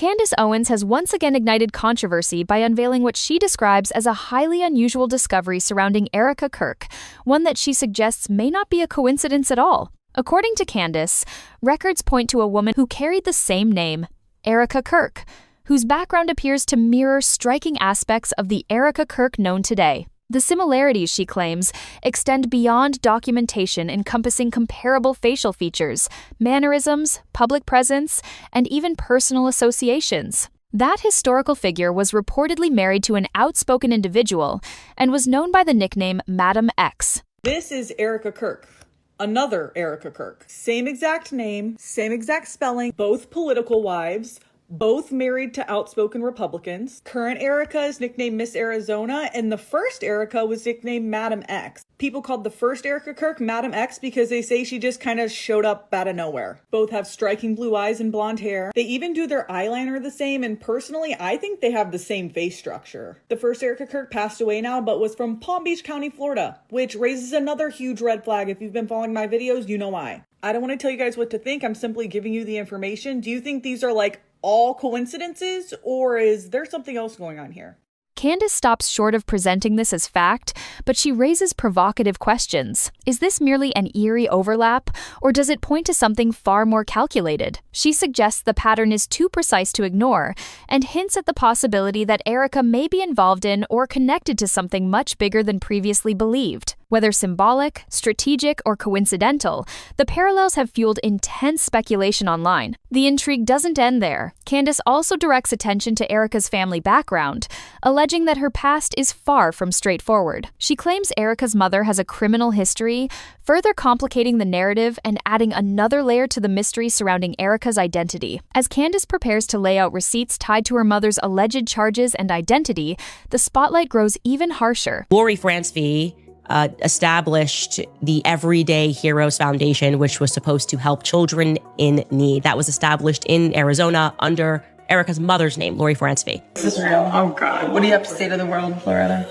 Candace Owens has once again ignited controversy by unveiling what she describes as a highly unusual discovery surrounding Erika Kirk, one that she suggests may not be a coincidence at all. According to Candace, records point to a woman who carried the same name, Erika Kirk, whose background appears to mirror striking aspects of the Erika Kirk known today. The similarities, she claims, extend beyond documentation encompassing comparable facial features, mannerisms, public presence, and even personal associations. That historical figure was reportedly married to an outspoken individual and was known by the nickname Madam X. This is Erika Kirk. Another Erika Kirk. Same exact name, same exact spelling, both political wives, both married to outspoken Republicans. Current Erika is nicknamed Miss Arizona, and the first Erika was nicknamed Madam X. People called the first Erika Kirk Madam X because they say she just kind of showed up out of nowhere. Both have striking blue eyes and blonde hair. They even do their eyeliner the same, and personally, I think they have the same face structure. The first Erika Kirk passed away now, but was from Palm Beach County, Florida, which raises another huge red flag. If you've been following my videos, you know why. I don't want to tell you guys what to think. I'm simply giving you the information. Do you think these are like all coincidences, or is there something else going on here? Candace stops short of presenting this as fact, but she raises provocative questions. Is this merely an eerie overlap, or does it point to something far more calculated? She suggests the pattern is too precise to ignore, and hints at the possibility that Erika may be involved in or connected to something much bigger than previously believed. Whether symbolic, strategic, or coincidental, the parallels have fueled intense speculation online. The intrigue doesn't end there. Candace also directs attention to Erika's family background, alleging that her past is far from straightforward. She claims Erika's mother has a criminal history, further complicating the narrative and adding another layer to the mystery surrounding Erika's identity. As Candace prepares to lay out receipts tied to her mother's alleged charges and identity, the spotlight grows even harsher. Lori Francevy established the Everyday Heroes Foundation, which was supposed to help children in need. That was established in Arizona under Erika's mother's name, Lori Francevy. This is real. Oh God. What do you have to say to the world, Florida?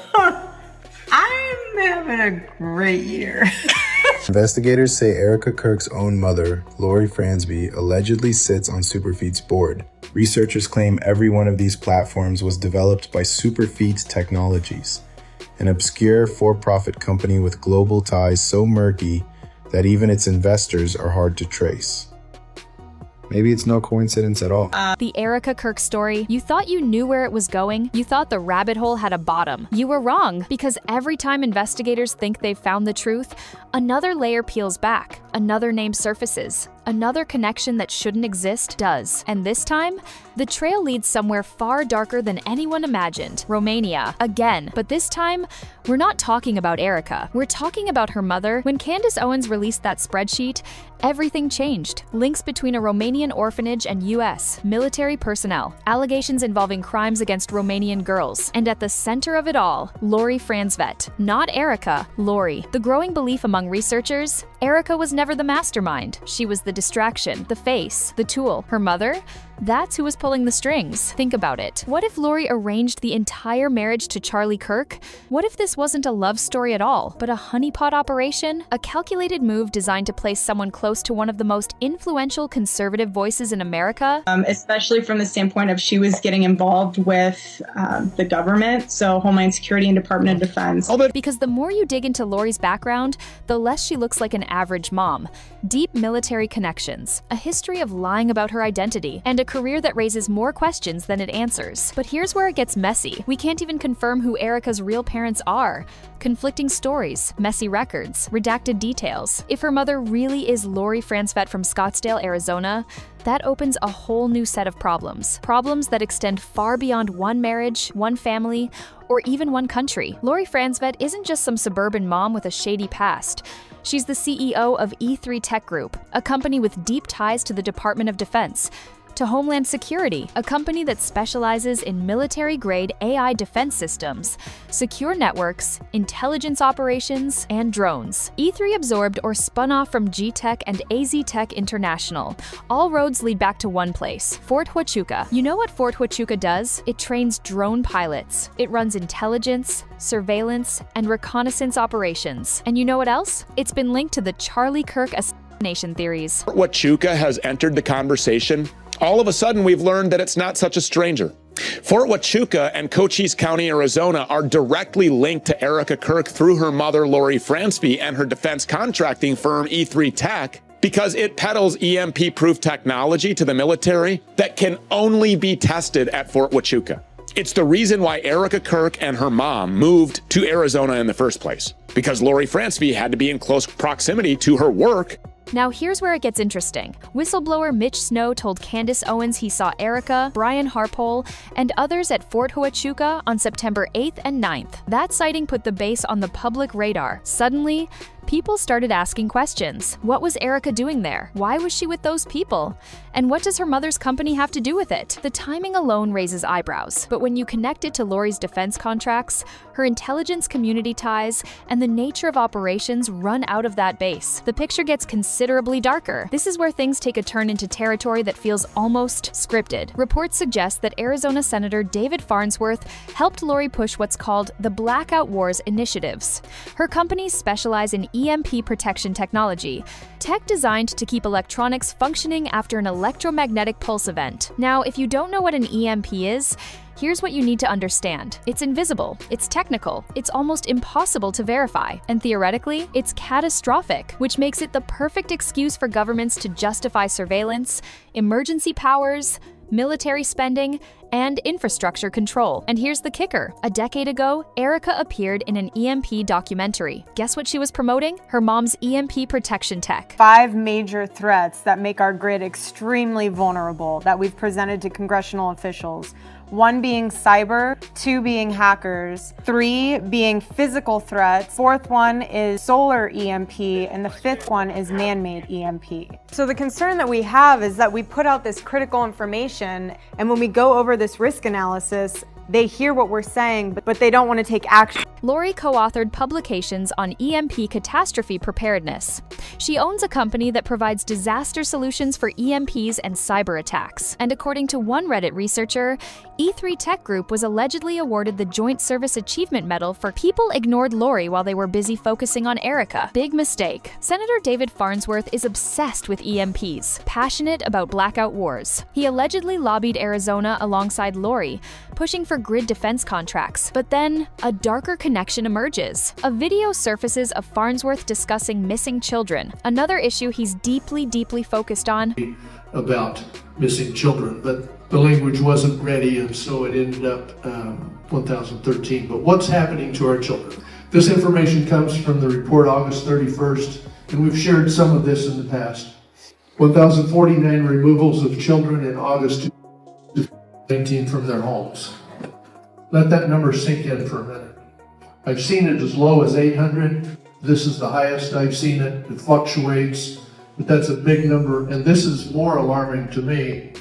I'm having a great year. Investigators say Erika Kirk's own mother, Lori Francevy, allegedly sits on Superfeet's board. Researchers claim every one of these platforms was developed by Superfeet Technologies, an obscure for-profit company with global ties so murky that even its investors are hard to trace. Maybe it's no coincidence at all. The Erika Kirk story, you thought you knew where it was going? You thought the rabbit hole had a bottom. You were wrong, because every time investigators think they've found the truth, another layer peels back, another name surfaces, another connection that shouldn't exist does. And this time, the trail leads somewhere far darker than anyone imagined. Romania, again. But this time, we're not talking about Erika. We're talking about her mother. When Candace Owens released that spreadsheet, everything changed. Links between a Romanian orphanage and U.S. military personnel, allegations involving crimes against Romanian girls, and at the center of it all, Lori Francevy. Not Erika, Lori. The growing belief among researchers, Erika was never the mastermind. She was the distraction, the face, the tool. Her mother? That's who was pulling the strings. Think about it. What if Lori arranged the entire marriage to Charlie Kirk? What if this wasn't a love story at all, but a honeypot operation? A calculated move designed to place someone close to one of the most influential conservative voices in America? Especially from the standpoint of she was getting involved with the government, so Homeland Security and Department of Defense. Because the more you dig into Lori's background, the less she looks like an average mom. Deep military connections, a history of lying about her identity, and a career that raises more questions than it answers. But here's where it gets messy. We can't even confirm who Erika's real parents are. Conflicting stories, messy records, redacted details. If her mother really is Lori Francevy from Scottsdale, Arizona, that opens a whole new set of problems. Problems that extend far beyond one marriage, one family, or even one country. Lori Francevy isn't just some suburban mom with a shady past. She's the CEO of E3 Tech Group, a company with deep ties to the Department of Defense, to Homeland Security, a company that specializes in military-grade AI defense systems, secure networks, intelligence operations, and drones. E3 absorbed or spun off from G-Tech and AZ Tech International. All roads lead back to one place, Fort Huachuca. You know what Fort Huachuca does? It trains drone pilots. It runs intelligence, surveillance, and reconnaissance operations. And you know what else? It's been linked to the Charlie Kirk assassination theories. Fort Huachuca has entered the conversation all of a sudden we've learned that it's not such a stranger. Fort Huachuca and Cochise County, Arizona are directly linked to Erika Kirk through her mother, Lori Fransby, and her defense contracting firm, E3 Tech, because it peddles EMP-proof technology to the military that can only be tested at Fort Huachuca. It's the reason why Erika Kirk and her mom moved to Arizona in the first place, because Lori Fransby had to be in close proximity to her work. Now here's where it gets interesting. Whistleblower Mitch Snow told Candace Owens he saw Erika, Brian Harpole, and others at Fort Huachuca on September 8th and 9th. That sighting put the base on the public radar. Suddenly, people started asking questions. What was Erika doing there? Why was she with those people? And what does her mother's company have to do with it? The timing alone raises eyebrows, but when you connect it to Lori's defense contracts, her intelligence community ties, and the nature of operations run out of that base, the picture gets considerably darker. This is where things take a turn into territory that feels almost scripted. Reports suggest that Arizona Senator David Farnsworth helped Lori push what's called the Blackout Wars initiatives. Her companies specialize in EMP protection technology, tech designed to keep electronics functioning after an electromagnetic pulse event. Now, if you don't know what an EMP is, here's what you need to understand. It's invisible, it's technical, it's almost impossible to verify, and theoretically, it's catastrophic, which makes it the perfect excuse for governments to justify surveillance, emergency powers, military spending, and infrastructure control. And here's the kicker. A decade ago, Erika appeared in an EMP documentary. Guess what she was promoting? Her mom's EMP protection tech. 5 major threats that make our grid extremely vulnerable that we've presented to congressional officials. 1 being cyber, 2 being hackers, 3 being physical threats, 4th one is solar EMP, and the 5th one is man-made EMP. So the concern that we have is that we put out this critical information, and when we go over this risk analysis, they hear what we're saying, but they don't want to take action. Lori co-authored publications on EMP catastrophe preparedness. She owns a company that provides disaster solutions for EMPs and cyber attacks. And according to one Reddit researcher, E3 Tech Group was allegedly awarded the Joint Service Achievement Medal for people ignored Lori while they were busy focusing on Erika. Big mistake. Senator David Farnsworth is obsessed with EMPs, passionate about blackout wars. He allegedly lobbied Arizona alongside Lori, pushing for grid defense contracts. But then, a darker connection emerges. A video surfaces of Farnsworth discussing missing children, another issue he's deeply focused on. About missing children, but the language wasn't ready, and so it ended up 1013. But what's happening to our children? This information comes from the report August 31st, and we've shared some of this in the past. 1,049 removals of children in August 2019 from their homes. Let that number sink in for a minute. I've seen it as low as 800. This is the highest I've seen it. It fluctuates, but that's a big number. And this is more alarming to me,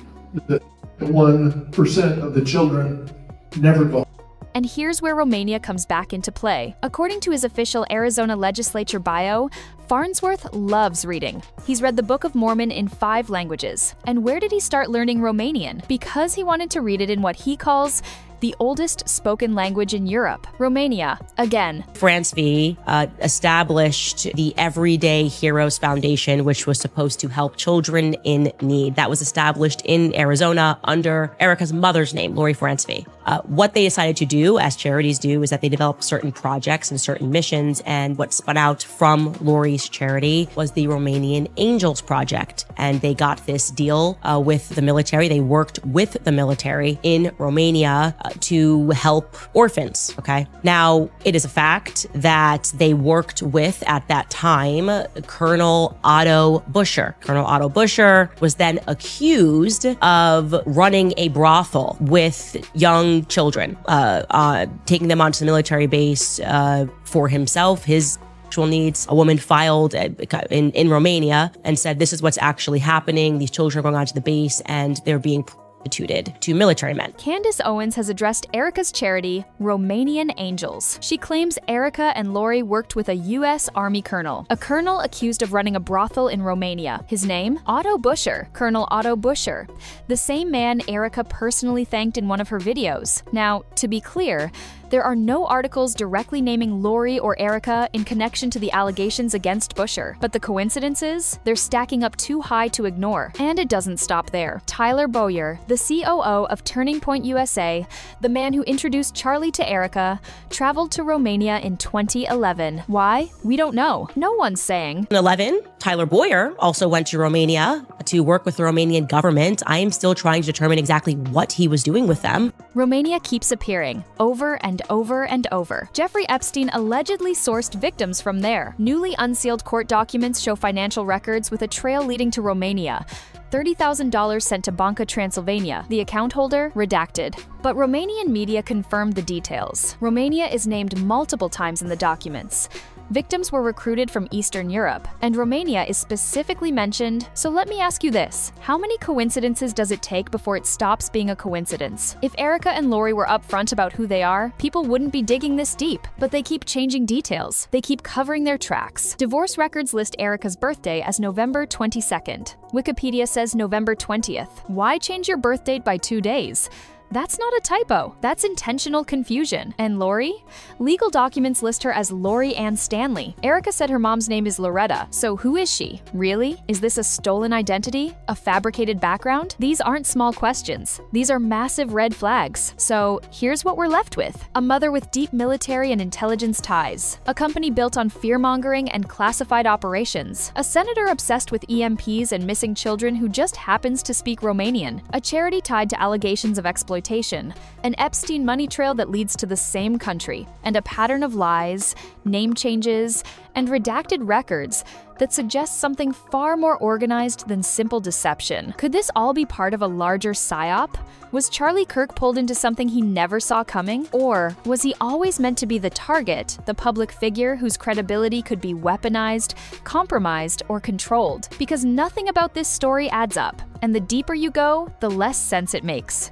that 1% of the children never go. And here's where Romania comes back into play. According to his official Arizona legislature bio, Farnsworth loves reading. He's read the Book of Mormon in 5 languages. And where did he start learning Romanian? Because he wanted to read it in what he calls the oldest spoken language in Europe, Romania. Again, Fransby established the Everyday Heroes Foundation, which was supposed to help children in need. That was established in Arizona under Erika's mother's name, Lori Fransby. What they decided to do, as charities do, is that they developed certain projects and certain missions, and what spun out from Lori's charity was the Romanian Angels Project. And they got this deal with the military. They worked with the military in Romania to help orphans, okay? Now, it is a fact that they worked with, at that time, Colonel Otto Buscher. Colonel Otto Buscher was then accused of running a brothel with young children, taking them onto the military base for himself, his sexual needs. A woman filed in Romania and said, this is what's actually happening. These children are going onto the base and they're being prostituted to military men. Candace Owens has addressed Erika's charity, Romanian Angels. She claims Erika and Lori worked with a U.S. Army colonel, a colonel accused of running a brothel in Romania. His name? Otto Buscher, Colonel Otto Buscher, the same man Erika personally thanked in one of her videos. Now, to be clear, There are no articles directly naming Lori or Erika in connection to the allegations against Busher, but the coincidences? They're stacking up too high to ignore. And it doesn't stop there. Tyler Bowyer, the COO of Turning Point USA, the man who introduced Charlie to Erika, traveled to Romania in 2011. Why? We don't know. No one's saying. In 2011, Tyler Bowyer also went to Romania to work with the Romanian government. I am still trying to determine exactly what he was doing with them. Romania keeps appearing, over and over and over. Jeffrey Epstein allegedly sourced victims from there. Newly unsealed court documents show financial records with a trail leading to Romania. $30,000 sent to Banca Transylvania, the account holder redacted. But Romanian media confirmed the details. Romania is named multiple times in the documents. Victims were recruited from Eastern Europe, and Romania is specifically mentioned. So let me ask you this. How many coincidences does it take before it stops being a coincidence? If Erika and Lori were upfront about who they are, people wouldn't be digging this deep. But they keep changing details. They keep covering their tracks. Divorce records list Erika's birthday as November 22nd. Wikipedia says November 20th. Why change your birth date by 2 days? That's not a typo. That's intentional confusion. And Lori? Legal documents list her as Lori Ann Stanley. Erika said her mom's name is Loretta, so who is she? Really? Is this a stolen identity? A fabricated background? These aren't small questions. These are massive red flags. So here's what we're left with. A mother with deep military and intelligence ties. A company built on fear-mongering and classified operations. A senator obsessed with EMPs and missing children who just happens to speak Romanian. A charity tied to allegations of exploitation. An Epstein money trail that leads to the same country, and a pattern of lies, name changes, and redacted records that suggests something far more organized than simple deception. Could this all be part of a larger psyop? Was Charlie Kirk pulled into something he never saw coming? Or was he always meant to be the target, the public figure whose credibility could be weaponized, compromised, or controlled? Because nothing about this story adds up, and the deeper you go, the less sense it makes.